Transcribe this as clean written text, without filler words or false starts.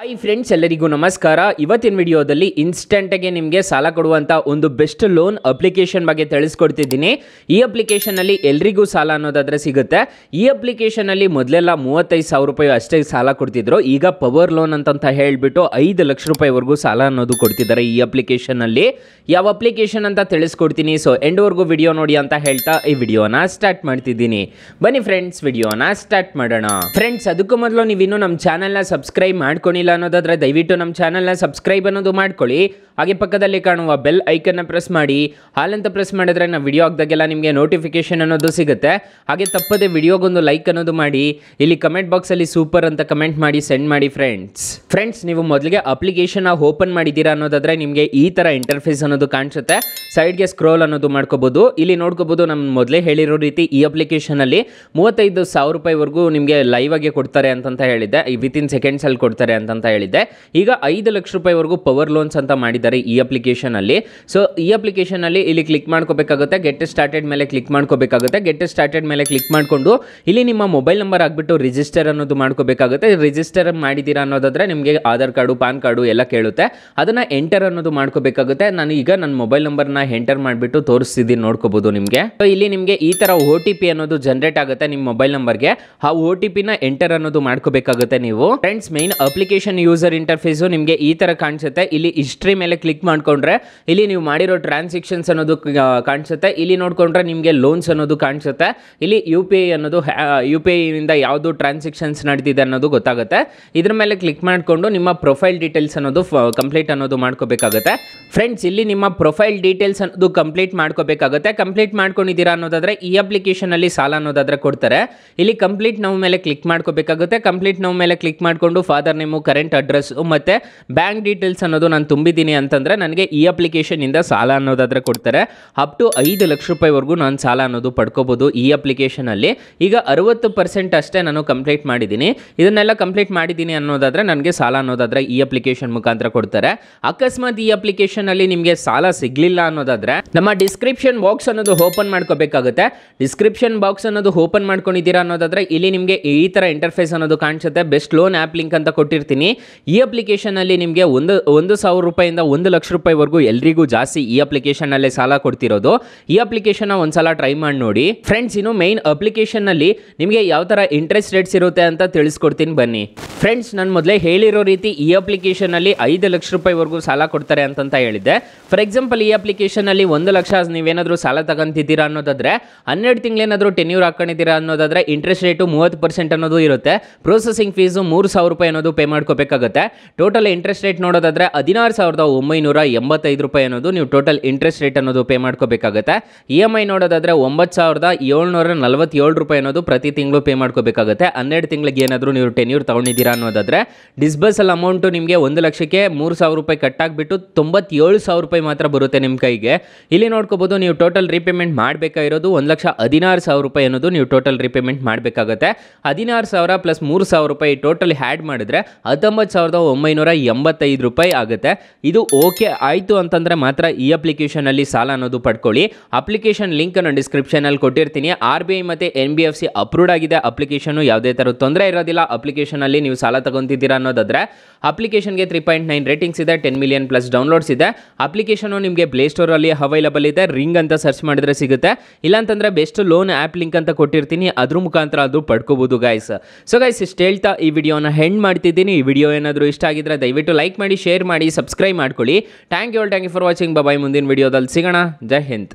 Hi friends, ಎಲ್ಲರಿಗೂ ನಮಸ್ಕಾರ. ಇವತ್ತಿನ ವಿಡಿಯೋದಲ್ಲಿ ಇನ್ಸ್ಟೆಂಟಾಗಿ ನಿಮಗೆ ಸಾಲ ಕೊಡುವಂಥ ಒಂದು ಬೆಸ್ಟ್ ಲೋನ್ ಅಪ್ಲಿಕೇಶನ್ ಬಗ್ಗೆ ತಿಳಿಸ್ಕೊಡ್ತಿದ್ದೀನಿ. ಈ ಅಪ್ಲಿಕೇಶನಲ್ಲಿ ಎಲ್ರಿಗೂ ಸಾಲ ಅನ್ನೋದಾದರೆ ಸಿಗುತ್ತೆ. ಈ ಅಪ್ಲಿಕೇಶನಲ್ಲಿ ಮೊದಲೆಲ್ಲ 35,000 ರೂಪಾಯಿ ಅಷ್ಟೇ ಸಾಲ ಕೊಡ್ತಿದ್ರು. ಈಗ ಪವರ್ ಲೋನ್ ಅಂತ ಹೇಳಿಬಿಟ್ಟು 5 ಲಕ್ಷ ರೂಪಾಯಿವರೆಗೂ ಸಾಲ ಅನ್ನೋದು ಕೊಡ್ತಿದ್ದಾರೆ ಈ ಅಪ್ಲಿಕೇಶನಲ್ಲಿ. ಯಾವ ಅಪ್ಲಿಕೇಶನ್ ಅಂತ ತಿಳಿಸ್ಕೊಡ್ತೀನಿ. ಸೊ ಎಂಡ್ವರೆಗೂ ವಿಡಿಯೋ ನೋಡಿ ಅಂತ ಹೇಳ್ತಾ ಈ ವಿಡಿಯೋನ ಸ್ಟಾರ್ಟ್ ಮಾಡ್ತಿದ್ದೀನಿ. ಬನ್ನಿ ಫ್ರೆಂಡ್ಸ್, ವಿಡಿಯೋನ ಸ್ಟಾರ್ಟ್ ಮಾಡೋಣ. ಫ್ರೆಂಡ್ಸ್, ಅದಕ್ಕೂ ಮೊದಲು ನೀವಿನ್ನೂ ನಮ್ಮ ಚಾನಲ್ನ ಸಬ್ಸ್ಕ್ರೈಬ್ ಮಾಡ್ಕೊಂಡಿಲ್ಲ ಅನ್ನೋದಾದ್ರೆ ದಯವಿಟ್ಟು ನಮ್ಮ ಚಾನಲ್ನ ಸಬ್ಸ್ಕ್ರೈಬ್ ಅನ್ನೋದು ಮಾಡ್ಕೊಳ್ಳಿ. ಹಾಗೆ ಪಕ್ಕದಲ್ಲಿ ಕಾಣುವ ಬೆಲ್ ಐಕನ್ನ ಪ್ರೆಸ್ ಮಾಡಿ. ಹಾಲಂತ ಪ್ರೆಸ್ ಮಾಡಿದ್ರೆ ನಾವು ವಿಡಿಯೋ ಹಾಕಿದಾಗೆಲ್ಲ ನಿಮಗೆ ನೋಟಿಫಿಕೇಶನ್ ಅನ್ನೋದು ಸಿಗುತ್ತೆ. ಹಾಗೆ ತಪ್ಪದೆ ವಿಡಿಯೋಗೊಂದು ಲೈಕ್ ಅನ್ನೋದು ಮಾಡಿ. ಇಲ್ಲಿ ಕಮೆಂಟ್ ಬಾಕ್ಸಲ್ಲಿ ಸೂಪರ್ ಅಂತ ಕಮೆಂಟ್ ಮಾಡಿ ಸೆಂಡ್ ಮಾಡಿ ಫ್ರೆಂಡ್ಸ್. ನೀವು ಮೊದಲಿಗೆ ಅಪ್ಲಿಕೇಶನ್ ಓಪನ್ ಮಾಡಿದ್ದೀರಾ ಅನ್ನೋದಾದ್ರೆ ನಿಮಗೆ ಈ ಥರ ಇಂಟರ್ಫೇಸ್ ಅನ್ನೋದು ಕಾಣಿಸುತ್ತೆ. ಸೈಡ್ಗೆ ಸ್ಕ್ರೋಲ್ ಅನ್ನೋದು ಮಾಡ್ಕೋಬಹುದು. ಇಲ್ಲಿ ನೋಡ್ಕೋಬಹುದು, ನಮ್ಮ ಮೊದಲೇ ಹೇಳಿರೋ ರೀತಿ ಈ ಅಪ್ಲಿಕೇಶನಲ್ಲಿ 35,000 ರೂಪಾಯಿವರೆಗೂ ನಿಮಗೆ ಲೈವ್ ಆಗಿ ಕೊಡ್ತಾರೆ ಅಂತ ಹೇಳಿದ್ದೆ. ವಿತಿನ್ ಸೆಕೆಂಡ್ಸ್ ಅಲ್ಲಿ ಕೊಡ್ತಾರೆ ಅಂತ ಹೇಳಿದ್ದೆ. ಈಗ 5 ಲಕ್ಷ ರೂಪಾಯಿವರೆಗೂ ಪವರ್ ಲೋನ್ಸ್ ಅಂತ ಮಾಡಿದ್ದಾರೆ ಈ ಅಪ್ಲಿಕೇಶನ್ ಅಲ್ಲಿ. ಸೊ ಈ ಅಪ್ಲಿಕೇಶನ್ ಅಲ್ಲಿ ಇಲ್ಲಿ ಕ್ಲಿಕ್ ಮಾಡ್ಕೋಬೇಕಾಗುತ್ತೆ. ಗೆಟ್ ಸ್ಟಾರ್ಟೆಡ್ ಮೇಲೆ ಕ್ಲಿಕ್ ಮಾಡ್ಕೋಬೇಕಾಗುತ್ತೆ. ಗೆಟ್ ಸ್ಟಾರ್ಟೆಡ್ ಮೇಲೆ ಕ್ಲಿಕ್ ಮಾಡಿಕೊಂಡು ಇಲ್ಲಿ ನಿಮ್ಮ ಮೊಬೈಲ್ ನಂಬರ್ ಹಾಕ್ಬಿಟ್ಟು ರಿಜಿಸ್ಟರ್ ಅನ್ನೋದು ಮಾಡ್ಕೋಬೇಕಾಗುತ್ತೆ. ರಿಜಿಸ್ಟರ್ ಮಾಡಿದ್ದೀರಾ ಅನ್ನೋದಾದ್ರೆ ನಿಮಗೆ ಆಧಾರ್ ಕಾರ್ಡು, ಪಾನ್ ಕಾರ್ಡು ಎಲ್ಲ ಕೇಳುತ್ತೆ. ಅದನ್ನ ಎಂಟರ್ ಅನ್ನೋದು ಮಾಡ್ಕೋಬೇಕಾಗುತ್ತೆ. ನಾನು ಈಗ ನನ್ನ ಮೊಬೈಲ್ ನಂಬರ್ನ ಎಂಟರ್ ಮಾಡಿಬಿಟ್ಟು ತೋರಿಸ್ತಿದ್ದೀನಿ, ನೋಡ್ಕೋಬಹುದು ನಿಮಗೆ. ಸೊ ಇಲ್ಲಿ ನಿಮಗೆ ಈ ತರ OTP ಅನ್ನೋದು ಜನರೇಟ್ ಆಗುತ್ತೆ ನಿಮ್ಮ ಮೊಬೈಲ್ ನಂಬರ್ಗೆ. ಆ OTP ನ ಎಂಟರ್ ಅನ್ನೋದು ಮಾಡ್ಕೋಬೇಕಾಗುತ್ತೆ ನೀವು. Friends, main application user interface ನಿಮಗೆ ಈ ತರ ಕಾಣಿಸುತ್ತೆ. ಇಲ್ಲಿ ಹಿಸ್ಟ್ರಿ ಮೇಲೆ ಕ್ಲಿಕ್ ಮಾಡ್ಕೊಂಡ್ರೆ ಇಲ್ಲಿ ನೀವು ಮಾಡಿರೋ ಟ್ರಾನ್ಸಾಕ್ಷನ್ಸ್ ಅನ್ನೋದು ಕಾಣಿಸುತ್ತೆ. ಇಲ್ಲಿ ನೋಡ್ಕೊಂಡ್ರೆ ನಿಮಗೆ ಲೋನ್ಸ್ ಅನ್ನೋದು ಕಾಣಿಸುತ್ತೆ. ಇಲ್ಲಿ UPI ಅನ್ನೋದು UPI ಇಂದ ಯಾವುದು ಟ್ರಾನ್ಸಾಕ್ಷನ್ಸ್ ನಡೆದಿದೆ ಅನ್ನೋದು ಗೊತ್ತಾಗುತ್ತೆ. ಇದ್ರ ಮೇಲೆ ಕ್ಲಿಕ್ ಮಾಡಿಕೊಂಡು ನಿಮ್ಮ ಪ್ರೊಫೈಲ್ ಡೀಟೇಲ್ಸ್ ಅನ್ನೋದು ಕಂಪ್ಲೀಟ್ ಅನ್ನೋದು ಮಾಡ್ಕೋಬೇಕಾಗುತ್ತೆ. ಫ್ರೆಂಡ್ಸ್, ಇಲ್ಲಿ ನಿಮ್ಮ ಪ್ರೊಫೈಲ್ ಡೀಟೇಲ್ಸ್ ಅನ್ನೋದು ಕಂಪ್ಲೀಟ್ ಮಾಡ್ಕೋಬೇಕಾಗುತ್ತೆ. ಕಂಪ್ಲೀಟ್ ಮಾಡ್ಕೊಂಡಿದ್ದೀರಾ ಅನ್ನೋದಾದ್ರೆ ಈ ಅಪ್ಲಿಕೇಶನ್ ಅಲ್ಲಿ ಸಾಲ ಅನ್ನೋದಾದ್ರೆ ಕೊಡ್ತಾರೆ. ಇಲ್ಲಿ ಕಂಪ್ಲೀಟ್ ನಾವು ಮೇಲೆ ಕ್ಲಿಕ್ ಮಾಡ್ಕೋಬೇಕಾಗುತ್ತೆ. ಕಂಪ್ಲೀಟ್ ನಾವು ಮೇಲೆ ಕ್ಲಿಕ್ ಮಾಡಿಕೊಂಡು ಫಾದರ್ ನೇಮು, ಕರೆಂಟ್ ಅಡ್ರೆಸ್ ಮತ್ತೆ ಬ್ಯಾಂಕ್ ಡೀಟೇಲ್ಸ್ ಅನ್ನೋದು ನಾನು ತುಂಬಿದ್ದೀನಿ ಅಂತಂದ್ರೆ ನನಗೆ ಈ ಅಪ್ಲಿಕೇಶನ್ ಇಂದ ಸಾಲ ಅನ್ನೋದಾದ್ರೆ ಕೊಡ್ತಾರೆ. ಅಪ್ ಟು 5 ಲಕ್ಷ ರೂಪಾಯಿವರೆಗೂ ನಾನು ಸಾಲ ಅನ್ನೋದು ಪಡ್ಕೋಬಹುದು ಈ ಅಪ್ಲಿಕೇಶನ್ ಅಲ್ಲಿ. ಈಗ 60% ಅಷ್ಟೇ ನಾನು ಕಂಪ್ಲೀಟ್ ಮಾಡಿದ್ದೀನಿ. ಇದನ್ನೆಲ್ಲ ಕಂಪ್ಲೀಟ್ ಮಾಡಿದ್ದೀನಿ ಅನ್ನೋದಾದ್ರೆ ನನಗೆ ಸಾಲ ಅನ್ನೋದಾದ್ರೆ ಈ ಅಪ್ಲಿಕೇಶನ್ ಮುಖಾಂತರ ಕೊಡ್ತಾರೆ. ಅಕಸ್ಮಾತ್ ಈ ಅಪ್ಲಿಕೇಶನ್ ಅಲ್ಲಿ ನಿಮಗೆ ಸಾಲ ಸಿಗ್ಲಿಲ್ಲ ಅನ್ನೋದಾದ್ರೆ ನಮ್ಮ ಡಿಸ್ಕ್ರಿಪ್ಷನ್ ಬಾಕ್ಸ್ ಅನ್ನೋದು ಓಪನ್ ಮಾಡ್ಕೋಬೇಕಾಗುತ್ತೆ. ಡಿಸ್ಕ್ರಿಪ್ಷನ್ ಬಾಕ್ಸ್ ಅನ್ನೋದು ಓಪನ್ ಮಾಡ್ಕೊಂಡಿದ್ದೀರಾ ಅನ್ನೋದಾದ್ರೆ ಇಲ್ಲಿ ನಿಮಗೆ ಈ ತರ ಇಂಟರ್ಫೇಸ್ ಅನ್ನೋದು ಕಾಣಿಸುತ್ತೆ. ಬೆಸ್ಟ್ ಲೋನ್ ಆ್ಯಪ್ ಲಿಂಕ್ ಅಂತ ಕೊಟ್ಟಿರ್ತೀನಿ. ಈ ಅಪ್ಲಿಕೇಶನ್ ಅಲ್ಲಿ ನಿಮಗೆ 1,000 ರೂಪಾಯಿಂದ 1 ಲಕ್ಷ ರೂಪಾಯಿವರೆಗೂ ಎಲ್ರಿಗೂ ಜಾಸ್ತಿ ಈ ಅಪ್ಲಿಕೇಶನ್ ಅಲ್ಲೇ ಸಾಲ ಕೊಡ್ತಿರೋದು. ಈ ಅಪ್ಲಿಕೇಶನ್ ಒಂದ್ಸಲ ಟ್ರೈ ಮಾಡಿ ನೋಡಿ ಫ್ರೆಂಡ್ಸ್. ಇನ್ನು ಮೈನ್ ಅಪ್ಲಿಕೇಶನ್ ನಲ್ಲಿ ನಿಮಗೆ ಯಾವ ತರ ಇಂಟ್ರೆಸ್ಟ್ ರೇಟ್ಸ್ ಇರುತ್ತೆ ಅಂತ ತಿಳಿಸ್ಕೊಡ್ತೀನಿ ಬನ್ನಿ. ಫ್ರೆಂಡ್ಸ್, ನಾನು ಮೊದಲೇ ಹೇಳಿರೋ ರೀತಿ ಈ ಅಪ್ಲಿಕೇಶನ್ ಅಲ್ಲಿ 5 ಲಕ್ಷ ರೂಪಾಯಿವರೆಗೂ ಸಾಲ ಕೊಡ್ತಾರೆ ಅಂತ ಹೇಳಿದ್ದೆ. ಫಾರ್ ಎಕ್ಸಾಂಪಲ್, ಈ ಅಪ್ಲಿಕೇಶನ್ ಅಲ್ಲಿ 1 ಲಕ್ಷ ನೀವೇನಾದ್ರೂ ಸಾಲ ತಗೊಂತಿದ್ದೀರಾ ಅನ್ನೋದಾದ್ರೆ 12 ತಿಂಗಳೇನಾದ್ರೂ ಟೆನ್ಯೂರ್ ಹಾಕೊಂಡಿದ್ದೀರಾ ಅನ್ನೋದಾದ್ರೆ ಇಂಟ್ರೆಸ್ಟ್ ರೇಟು 30% ಅನ್ನೋದು ಇರುತ್ತೆ. ಪ್ರೊಸೆಸಿಂಗ್ ಫೀಸು 3,000 ರೂಪಾಯಿ ಅನ್ನೋದು ಪೇ ಮಾಡ್ಕೋಬೇಕಾಗುತ್ತೆ. ಟೋಟಲ್ ಇಂಟ್ರೆಸ್ಟ್ ರೇಟ್ ನೋಡೋದಾದ್ರೆ 16,985 ರೂಪಾಯಿ ಅನ್ನೋದು ನೀವು ಟೋಟಲ್ ಇಂಟ್ರೆಸ್ಟ್ ರೇಟ್ ಅನ್ನೋದು ಪೇ ಮಾಡ್ಕೋಬೇಕಾಗುತ್ತೆ. EMI ನೋಡೋದಾದ್ರೆ 9,747 ರೂಪಾಯಿ ಅನ್ನೋದು ಪ್ರತಿ ತಿಂಗಳು ಪೇ ಮಾಡ್ಕೋಬೇಕಾಗುತ್ತೆ. 12 ತಿಂಗಳಿಗೆ ಏನಾದರೂ ನೀವು ಟೆನ್ಯೂರ್ ತಗೊಂಡಿದ್ದೀರಾ ಅನ್ನೋದಾದ್ರೆ ಡಿಸ್ಬರ್ಸಲ್ ಅಮೌಂಟು ನಿಮಗೆ 1 ಲಕ್ಷಕ್ಕೆ 3,000 ರೂಪಾಯಿ ಕಟ್ಟಾಗ್ಬಿಟ್ಟು 97,000 ರೂಪಾಯಿ ಮಾತ್ರ ಬರುತ್ತೆ ನಿಮ್ಮ ಕೈಗೆ. ಇಲ್ಲಿ ನೋಡ್ಕೋಬಹುದು, ನೀವು ಟೋಟಲ್ ರೀಪೇಮೆಂಟ್ ಮಾಡಬೇಕಾಗಿರೋದು 1,16,000 ರೂಪಾಯಿ ಅನ್ನೋದು ನೀವು ಟೋಟಲ್ ರೀಪೇಮೆಂಟ್ ಮಾಡಬೇಕಾಗುತ್ತೆ. 16,000 ಪ್ಲಸ್ 3,000 ರೂಪಾಯಿ ಟೋಟಲ್ ಹ್ಯಾಡ್ ಮಾಡಿದ್ರೆ 19,985 ರೂಪಾಯಿ ಆಗುತ್ತೆ. ಇದು ಓಕೆ ಆಯಿತು ಅಂತಂದರೆ ಮಾತ್ರ ಈ ಅಪ್ಲಿಕೇಶನ್ ಅಲ್ಲಿ ಸಾಲ ಅನ್ನೋದು ಪಡ್ಕೊಳ್ಳಿ. ಅಪ್ಲಿಕೇಶನ್ ಲಿಂಕ್ ನಾನು ಡಿಸ್ಕ್ರಿಪ್ಷನ್ ಅಲ್ಲಿ ಕೊಟ್ಟಿರ್ತೀನಿ. RBI ಮತ್ತು NBFC ಅಪ್ರೂವ್ಡ್ ಆಗಿದೆ ಅಪ್ಲಿಕೇಶನ್. ಯಾವುದೇ ಥರ ತೊಂದರೆ ಇರೋದಿಲ್ಲ. ಅಪ್ಲಿಕೇಶನ್ ಅಲ್ಲಿ ನೀವು ಸಾಲ ತಗೊಂತಿದ್ದೀರಾ ಅನ್ನೋದಾದ್ರೆ ಅಪ್ಲಿಕೇಶನ್ಗೆ 3.9 ರೇಟಿಂಗ್ಸ್ ಇದೆ, 10 ಮಿಲಿಯನ್ ಪ್ಲಸ್ ಡೌನ್ಲೋಡ್ಸ್ ಇದೆ. ಅಪ್ಲಿಕೇಶನ್ ನಿಮಗೆ ಪ್ಲೇಸ್ಟೋರ್ ಅಲ್ಲಿ ಅವೈಲಬಲ್ ಇದೆ. ರಿಂಗ್ ಅಂತ ಸರ್ಚ್ ಮಾಡಿದ್ರೆ ಸಿಗುತ್ತೆ. ಇಲ್ಲಾಂತಂದ್ರೆ ಬೆಸ್ಟ್ ಲೋನ್ ಆ್ಯಪ್ ಲಿಂಕ್ ಅಂತ ಕೊಟ್ಟಿರ್ತೀನಿ, ಅದ್ರ ಮುಖಾಂತರ ಅದು ಪಡ್ಕೋಬಹುದು ಗೈಸ್. ಸೊ ಗೈಸ್, ಇಷ್ಟು ಹೇಳ್ತಾ ಈ ವಿಡಿಯೋನ ಹೆಂಡ್ ಮಾಡ್ತಿದ್ದೀನಿ. ಈ ವಿಡಿಯೋ ಏನಾದರೂ ಇಷ್ಟ ಆಗಿದ್ರೆ ದಯವಿಟ್ಟು ಲೈಕ್ ಮಾಡಿ, ಶೇರ್ ಮಾಡಿ, ಸಬ್ಸ್ಕ್ರೈಬ್ ಮಾಡ್ಕೊಳ್ಳಿ. Thank you for watching. Bye. ಮುಂದಿನ ವಿಡಿಯೋದಲ್ಲಿ ಸಿಗೋಣ. ಜೈ ಹಿಂದ್.